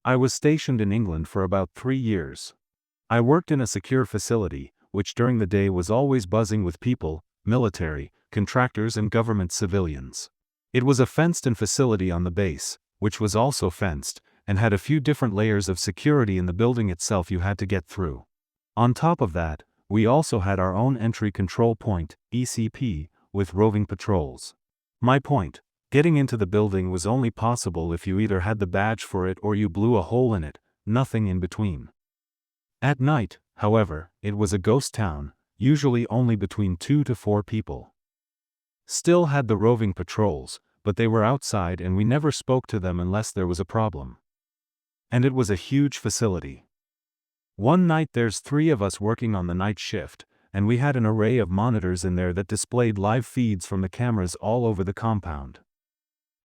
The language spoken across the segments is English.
I was stationed in England for about 3 years. I worked in a secure facility, which during the day was always buzzing with people, military, contractors and government civilians. It was a fenced-in facility on the base, which was also fenced, and had a few different layers of security in the building itself you had to get through. On top of that, we also had our own entry control point, ECP, with roving patrols. My point: getting into the building was only possible if you either had the badge for it or you blew a hole in it, nothing in between. At night, however, it was a ghost town, usually only between 2 to 4 people. Still had the roving patrols, but they were outside and we never spoke to them unless there was a problem. And it was a huge facility. One night there's 3 of us working on the night shift, and we had an array of monitors in there that displayed live feeds from the cameras all over the compound.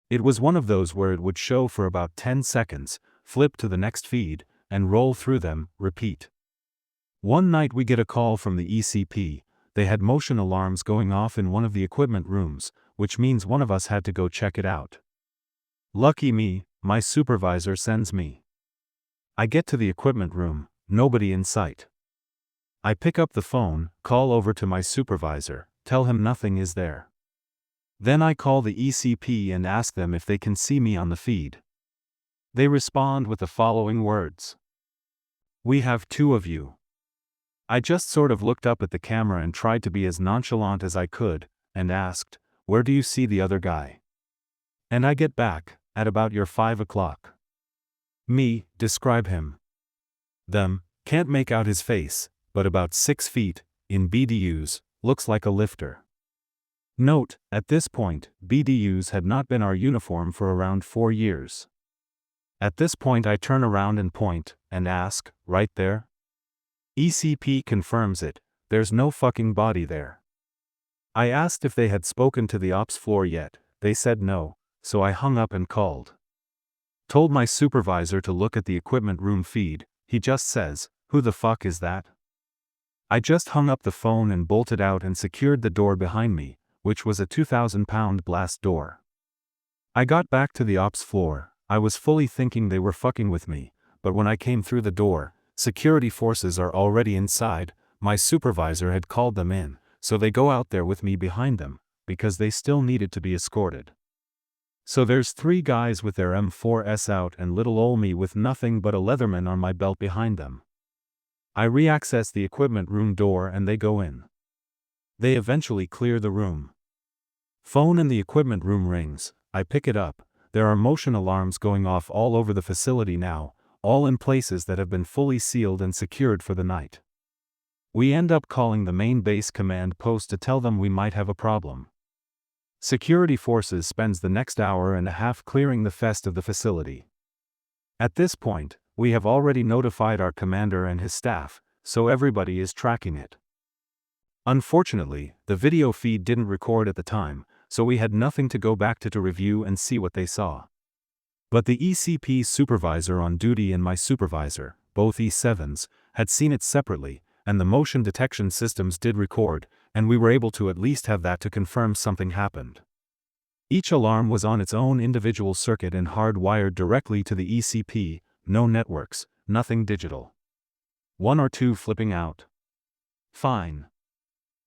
It was one of those where it would show for about 10 seconds, flip to the next feed, and roll through them, repeat. One night we get a call from the ECP. They had motion alarms going off in one of the equipment rooms, which means one of us had to go check it out. Lucky me, my supervisor sends me. I get to the equipment room, nobody in sight. I pick up the phone, call over to my supervisor, tell him nothing is there. Then I call the ECP and ask them if they can see me on the feed. They respond with the following words: "We have 2 of you." I just sort of looked up at the camera and tried to be as nonchalant as I could, and asked, "Where do you see the other guy?" And I get back, "At about your 5 o'clock. Me, describe him. Them, can't make out his face, but about 6 feet, in BDUs, looks like a lifter." Note, at this point, BDUs had not been our uniform for around 4 years. At this point I turn around and point, and ask, "Right there?" ECP confirms it, there's no fucking body there. I asked if they had spoken to the ops floor yet, they said no, so I hung up and called. Told my supervisor to look at the equipment room feed, he just says, "Who the fuck is that?" I just hung up the phone and bolted out and secured the door behind me, which was a 2,000-pound blast door. I got back to the ops floor. I was fully thinking they were fucking with me, but when I came through the door, security forces are already inside. My supervisor had called them in, so they go out there with me behind them, because they still needed to be escorted. So there's 3 guys with their M4s out and little ol' me with nothing but a Leatherman on my belt behind them. I re-access the equipment room door and they go in. They eventually clear the room. Phone in the equipment room rings. I pick it up. There are motion alarms going off all over the facility now, all in places that have been fully sealed and secured for the night. We end up calling the main base command post to tell them we might have a problem. Security forces spends the next hour and a half clearing the fest of the facility. At this point, we have already notified our commander and his staff, so everybody is tracking it. Unfortunately, the video feed didn't record at the time, so we had nothing to go back to review and see what they saw. But the ECP supervisor on duty and my supervisor, both E7s, had seen it separately, and the motion detection systems did record, and we were able to at least have that to confirm something happened. Each alarm was on its own individual circuit and hardwired directly to the ECP, no networks, nothing digital. 1 or 2 flipping out. Fine.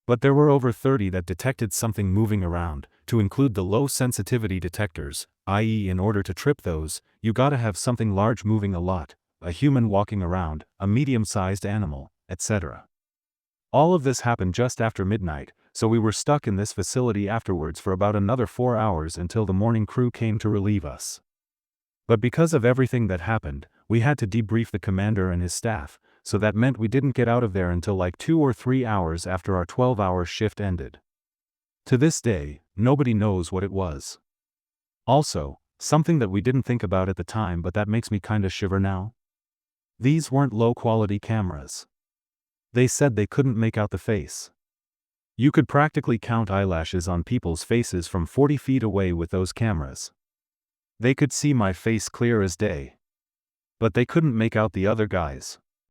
But there were over 30 that detected something moving around, to include the low sensitivity detectors, i.e. in order to trip those, you gotta have something large moving a lot, a human walking around, a medium-sized animal, etc. All of this happened just after midnight, so we were stuck in this facility afterwards for about another 4 hours until the morning crew came to relieve us. But because of everything that happened, we had to debrief the commander and his staff, so that meant we didn't get out of there until like 2 or 3 hours after our 12-hour shift ended. To this day, nobody knows what it was. Also, something that we didn't think about at the time but that makes me kinda shiver now. These weren't low-quality cameras. They said they couldn't make out the face. You could practically count eyelashes on people's faces from 40 feet away with those cameras. They could see my face clear as day. But they couldn't make out the other guys.